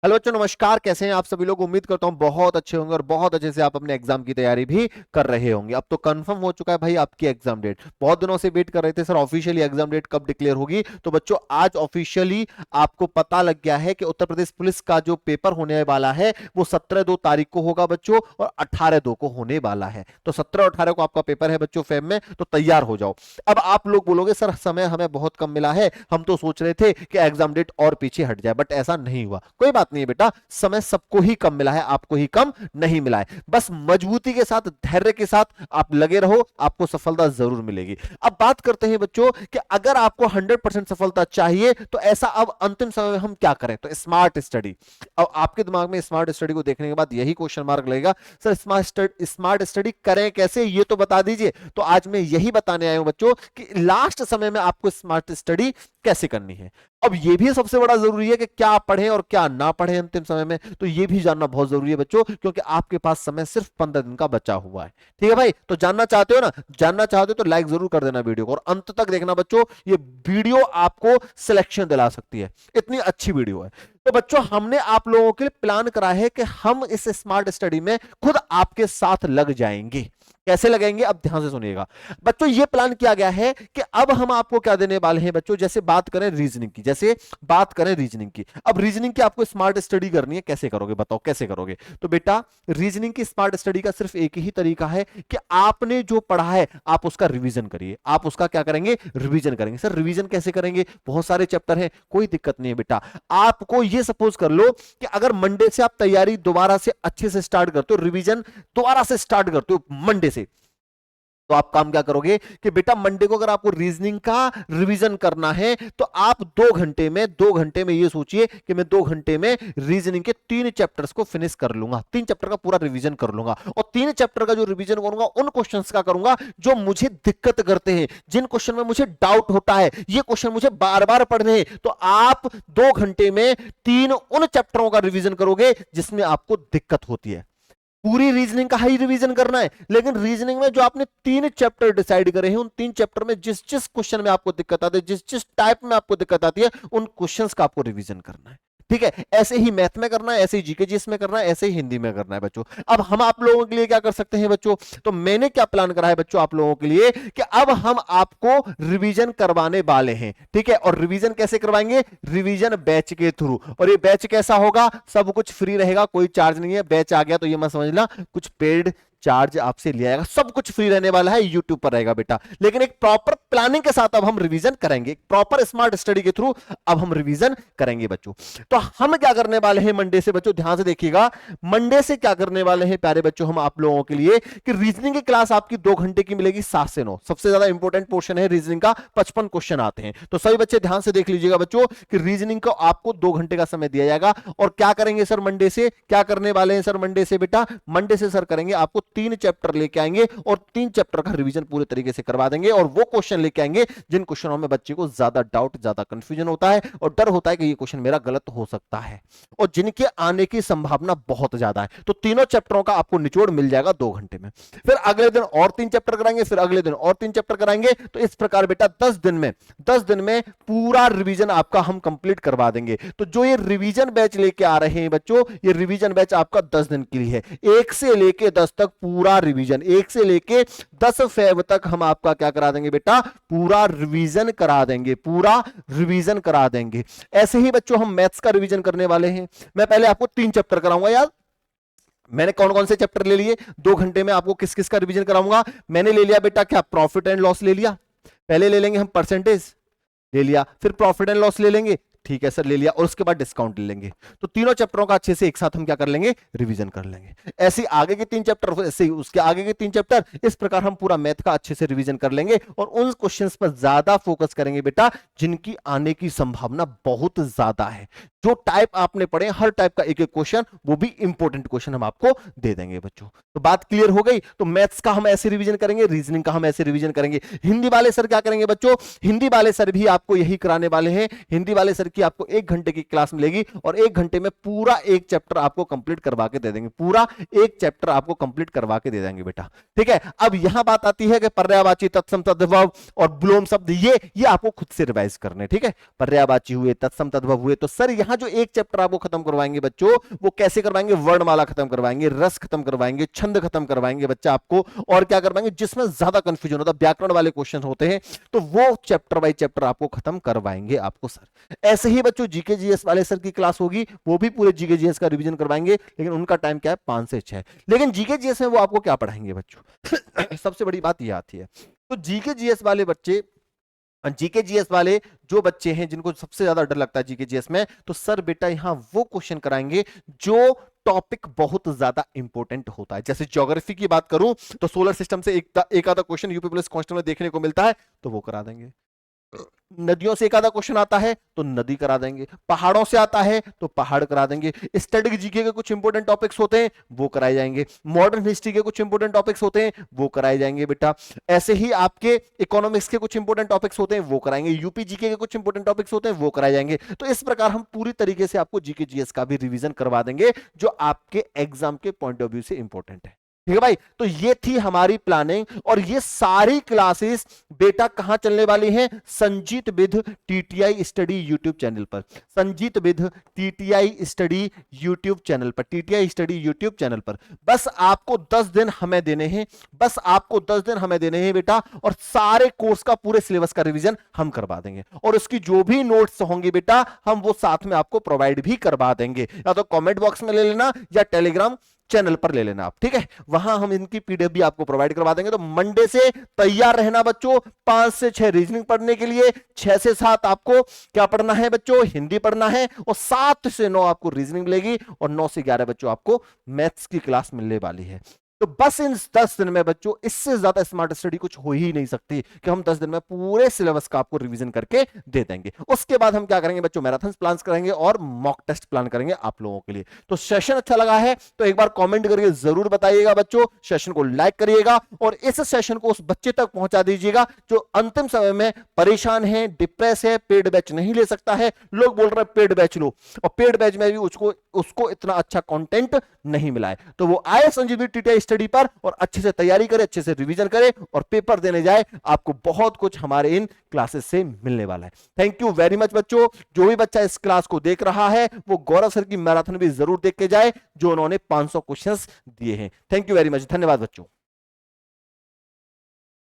Hello बच्चों, नमस्कार। कैसे हैं आप सभी लोग? उम्मीद करता हूं बहुत अच्छे होंगे और बहुत अच्छे से आप अपने एग्जाम की तैयारी भी कर रहे होंगे। अब तो कंफर्म हो चुका है भाई आपकी एग्जाम डेट। बहुत दिनों से वेट कर रहे थे सर, ऑफिशियली एग्जाम डेट कब डिक्लेयर होगी। तो बच्चों आज ऑफिशियली आपको पता लग गया है कि उत्तर प्रदेश पुलिस का जो पेपर होने वाला है वो 17/2 तारीख को होगा बच्चों, और 18/2 को होने वाला है। तो 17 और 18 को आपका पेपर है बच्चों फेब में, तो तैयार हो जाओ। अब आप लोग बोलोगे सर समय हमें बहुत कम मिला है, हम तो सोच रहे थे कि एग्जाम डेट और पीछे हट जाए, बट ऐसा नहीं हुआ। कोई बात नहीं है बेटा, समय सबको ही कम मिला है, आपको ही कम नहीं मिला है। बस मजबूती के साथ, धैर्य के साथ आप लगे रहो, आपको सफलता जरूर मिलेगी। अब बात करते हैं बच्चों कि अगर आपको 100% सफलता चाहिए तो ऐसा अब अंतिम समय में हम क्या करें। तो स्मार्ट स्टडी। अब आपके दिमाग में स्मार्ट स्टडी को देखने के बाद यही क्वेश्चन मार्क लगेगा, सर स्मार्ट स्टडी करें कैसे, ये तो बता दीजिए। तो आज मैं यही बताने आया हूं बच्चों कि लास्ट समय में आपको स्मार्ट स्टडी कैसे करनी है। अब यह भी सबसे बड़ा जरूरी है कि क्या पढ़ें और क्या ना पढ़ें अंतिम समय में, तो यह भी जानना बहुत जरूरी है बच्चों, क्योंकि आपके पास समय सिर्फ 15 दिन का बचा हुआ है। ठीक है भाई, तो जानना चाहते हो ना, जानना चाहते हो तो लाइक जरूर कर देना वीडियो को, और अंत तक देखना बच्चों। ये वीडियो आपको सिलेक्शन दिला सकती है, इतनी अच्छी वीडियो है। तो बच्चों हमने आप लोगों के लिए प्लान करा है कि हम इस स्मार्ट स्टडी में खुद आपके साथ लग जाएंगे। कैसे लगेंगे, अब ध्यान से सुनिएगा बच्चों। ये प्लान किया गया है कि अब हम आपको क्या देने वाले हैं बच्चों, जैसे बात करें रीजनिंग की, अब रीजनिंग की आपको स्मार्ट स्टडी करनी है। कैसे करोगे बताओ, कैसे करोगे? तो बेटा रीजनिंग की स्मार्ट स्टडी का सिर्फ एक ही तरीका है कि आपने जो पढ़ा है आप उसका रिवीजन करिए। आप उसका क्या करेंगे, रिवीजन करेंगे। सर रिवीजन कैसे करेंगे, बहुत सारे चैप्टर हैं। कोई दिक्कत नहीं है बेटा, आपको ये सपोज कर लो कि अगर मंडे से आप तैयारी दोबारा से अच्छे से स्टार्ट करते हो, रिवीजन दोबारा से स्टार्ट करते हो मंडे से, तो आप काम क्या करोगे कि बेटा मंडे को अगर आपको रीजनिंग का रिवीजन करना है तो आप 2 घंटे में ये सोचिए कि मैं 2 घंटे में रीजनिंग के 3 चैप्टर्स को फिनिश कर लूंगा, 3 चैप्टर का पूरा रिवीजन कर लूंगा। और 3 चैप्टर का जो रिवीजन करूंगा उन क्वेश्चंस का करूंगा जो मुझे दिक्कत करते हैं, जिन क्वेश्चन में मुझे डाउट होता है, ये क्वेश्चन मुझे बार बार पढ़ने हैं। तो आप 2 घंटे में 3 उन चैप्टरों का रिवीजन करोगे जिसमें आपको दिक्कत होती है। पूरी रीजनिंग का ही रिवीजन करना है, लेकिन रीजनिंग में जो आपने 3 चैप्टर डिसाइड करे हैं उन 3 चैप्टर में जिस जिस क्वेश्चन में आपको दिक्कत आती है, जिस जिस टाइप में आपको दिक्कत आती है, उन क्वेश्चंस का आपको रिवीजन करना है। ठीक है, ऐसे ही मैथ में करना है, ऐसे ही जीके जीएस में करना है, ऐसे ही हिंदी में करना है बच्चों। अब हम आप लोगों के लिए क्या कर सकते हैं बच्चों, तो मैंने क्या प्लान करा है बच्चों आप लोगों के लिए कि अब हम आपको रिवीजन करवाने वाले हैं। ठीक है, और रिवीजन कैसे करवाएंगे, रिवीजन बैच के थ्रू। और ये बैच कैसा होगा, सब कुछ फ्री रहेगा, कोई चार्ज नहीं है। बैच आ गया तो ये मत समझना कुछ पेड चार्ज आपसे लिया जाएगा, सब कुछ फ्री रहने वाला है, यूट्यूब पर रहेगा बेटा। लेकिन एक प्रॉपर प्लानिंग के साथ अब हम रिवीजन करेंगे, प्रॉपर स्मार्ट स्टडी के थ्रू अब हम रिवीजन करेंगे बच्चों। तो हम क्या करने वाले हैं मंडे से बच्चों, ध्यान से देखिएगा। मंडे से क्या करने वाले हैं प्यारे बच्चों हम आप लोगों के लिए कि रीजनिंग की क्लास आपकी 2 घंटे की मिलेगी 7 से 9। सबसे ज्यादा इंपॉर्टेंट पोर्शन है रीजनिंग का, 55 क्वेश्चन आते हैं। तो सभी बच्चे ध्यान से देख लीजिएगा बच्चों कि रीजनिंग को आपको 2 घंटे का समय दिया जाएगा। और क्या करेंगे सर मंडे से, क्या करने वाले हैं सर मंडे से बेटा, मंडे से सर करेंगे आपको 3 चैप्टर लेके आएंगे और 3 चैप्टर का रिवीजन पूरे तरीके से करवा देंगे। और वो क्वेश्चन लेके आएंगे जिन क्वेश्चनों में बच्चे को ज्यादा डाउट, ज्यादा कंफ्यूजन होता है और डर होता है कि ये क्वेश्चन मेरा गलत हो सकता है, और जिनके आने की संभावना बहुत ज्यादा है। तो तीनों चैप्टरों का आपको निचोड़ मिल जाएगा 2 घंटे में। फिर अगले दिन और 3 चैप्टर कराएंगे, फिर अगले दिन और 3 चैप्टर कराएंगे। तो इस प्रकार बेटा 10 दिन में पूरा रिवीजन आपका हम कंप्लीट करवा देंगे। तो जो ये रिवीजन बैच लेके आ रहे हैं बच्चों, ये रिवीजन बैच आपका 10 दिन के लिए है। 1 से लेके 10 तक पूरा रिवीजन, 1 से लेके 10 फेब तक हम आपका क्या करा देंगे बेटा, पूरा रिवीजन करा देंगे, पूरा रिवीजन करा देंगे। ऐसे ही बच्चों हम मैथ्स का रिवीजन करने वाले हैं। मैं पहले आपको 3 चैप्टर कराऊंगा यार। मैंने कौन कौन से चैप्टर ले लिए 2 घंटे में, आपको किस किस का रिवीजन कराऊंगा। मैंने ले लिया बेटा क्या, प्रॉफिट एंड लॉस ले लिया। पहले ले लेंगे हम परसेंटेज, ले लिया। फिर प्रॉफिट एंड लॉस ले लेंगे, ठीक है सर ले लिया। और उसके बाद डिस्काउंट ले लेंगे। तो तीनों चैप्टरों का अच्छे से एक साथ हम क्या कर लेंगे, रिवीजन कर लेंगे। ऐसे आगे के 3 चैप्टर, ऐसे ही उसके आगे के 3 चैप्टर, इस प्रकार हम पूरा मैथ का अच्छे से रिवीजन कर लेंगे और उन क्वेश्चंस पर ज्यादा फोकस करेंगे बेटा जिनकी आने की संभावना बहुत ज्यादा है। जो टाइप आपने पढ़े हर टाइप का एक एक क्वेश्चन, वो भी इंपॉर्टेंट क्वेश्चन हम आपको दे देंगे बच्चों। तो बात क्लियर हो गई। तो मैथ्स का हम ऐसे रिवीजन करेंगे, रीजनिंग का हम ऐसे रिवीजन करेंगे। हिंदी वाले सर क्या करेंगे बच्चों, हिंदी वाले सर भी आपको यही कराने वाले हैं। हिंदी वाले सर की आपको 1 घंटे की क्लास मिलेगी और 1 घंटे में पूरा एक चैप्टर आपको कंप्लीट करवा के दे देंगे, पूरा एक चैप्टर आपको कंप्लीट करवा के दे देंगे बेटा। ठीक है, अब यहां बात आती है कि पर्यायवाची, तत्सम, तद्भव और विलोम शब्द ये आपको खुद से रिवाइज करने। ठीक है, पर्यायवाची हुए, तत्सम, तद्भव हुए, तो सर यहां जो एक चैप्टर आपको खत्म करवाएंगे बच्चों, वो कैसे करवाएंगे? वर्णमाला खत्म करवाएंगे, रस खत्म करवाएंगे, छंद खत्म करवाएंगे बच्चा आपको, और क्या करवाएंगे जिसमें ज्यादा कंफ्यूजन होता है, व्याकरण वाले क्वेश्चन होते हैं, तो वो चैप्टर बाय चैप्टर आपको खत्म करवाएंगे आपको सर। ऐसे ही बच्चों जीके जीएस वाले सर की क्लास होगी, वो भी पूरे जीके जीएस का रिवीजन करवाएंगे, लेकिन उनका टाइम क्या है 5 से 6। लेकिन जीके जीएस में वो आपको क्या पढ़ाएंगे बच्चों? सबसे बड़ी बात ये आती है, तो जीके जीएस वाले बच्चे, जीके जीएस वाले जो बच्चे हैं जिनको सबसे ज्यादा डर लगता है जीके जीएस में, तो सर बेटा यहां वो क्वेश्चन कराएंगे जो टॉपिक बहुत ज्यादा इंपॉर्टेंट होता है। जैसे ज्योग्राफी की बात करूं तो सोलर सिस्टम से एक आधा क्वेश्चन यूपी पुलिस कांस्टेबल में देखने को मिलता है, तो वो करा देंगे। नदियों से एक आधा क्वेश्चन आता है तो नदी करा देंगे, पहाड़ों से आता है तो पहाड़ करा देंगे, स्टैटिक जीके के कुछ इंपॉर्टेंट टॉपिक्स होते हैं वो कराए जाएंगे, मॉडर्न हिस्ट्री के कुछ इंपॉर्टेंट टॉपिक्स होते हैं वो कराए जाएंगे बेटा। ऐसे ही आपके इकोनॉमिक्स के कुछ इंपॉर्टेंट टॉपिक्स होते हैं वो कराएंगे, यूपी जीके के कुछ इंपॉर्टेंट टॉपिक्स होते हैं वो कराए जाएंगे। तो इस प्रकार हम पूरी तरीके से आपको जीके जीएस का भी रिवीजन करवा देंगे जो आपके एग्जाम के पॉइंट ऑफ व्यू से इंपॉर्टेंट है। ठीक है भाई, तो ये थी हमारी प्लानिंग, और ये सारी क्लासेस बेटा कहां चलने वाली हैं? Sanjeet with TTI study YouTube channel पर, Sanjeet with TTI study YouTube channel पर, टीटीआई स्टडी यूट्यूब चैनल पर। बस आपको 10 दिन हमें देने हैं, बस आपको 10 दिन हमें देने हैं बेटा, और सारे कोर्स का पूरे सिलेबस का रिवीजन हम करवा देंगे, और उसकी जो भी नोट्स होंगे बेटा हम वो साथ में आपको प्रोवाइड भी करवा देंगे, या तो कमेंट बॉक्स में ले लेना या टेलीग्राम चैनल पर ले लेना आप। ठीक है, वहां हम इनकी पीडीएफ भी आपको प्रोवाइड करवा देंगे। तो मंडे से तैयार रहना बच्चों, 5 से 6 रीजनिंग पढ़ने के लिए, 6 से 7 आपको क्या पढ़ना है बच्चों? हिंदी पढ़ना है, और 7 से 9 आपको रीजनिंग मिलेगी, और 9 से 11 बच्चों आपको मैथ्स की क्लास मिलने वाली है। तो बस इन 10 दिन में बच्चों, इससे ज्यादा स्मार्ट स्टडी कुछ हो ही नहीं सकती कि हम 10 दिन में पूरे सिलेबस का आपको रिवीजन करके दे देंगे। उसके बाद हम क्या करेंगे बच्चों? मैराथन प्लान करेंगे और मॉक टेस्ट प्लान करेंगे आप लोगों के लिए। तो सेशन अच्छा लगा है तो एक बार कमेंट करके जरूर बताइएगा बच्चों, सेशन को लाइक करिएगा, और इस सेशन को उस बच्चे तक पहुंचा दीजिएगा जो अंतिम समय में परेशान है, डिप्रेस है, पेड बैच नहीं ले सकता है। लोग बोल रहे हैं पेड बैच लो, और पेड बैच में भी उसको इतना अच्छा कंटेंट नहीं मिला है, तो वो आए संजीवनी टीटीआई स्टडी पर और अच्छे से तैयारी करे, अच्छे से रिवीजन करे और पेपर देने जाए। आपको बहुत कुछ हमारे इन क्लासेस से मिलने वाला है। थैंक यू वेरी मच बच्चों। जो भी बच्चा इस क्लास को देख रहा है वो गौरव सर की मैराथन भी जरूर देख के जाए जो उन्होंने 500 क्वेश्चंस दिए हैं। थैंक यू वेरी मच, धन्यवाद बच्चों।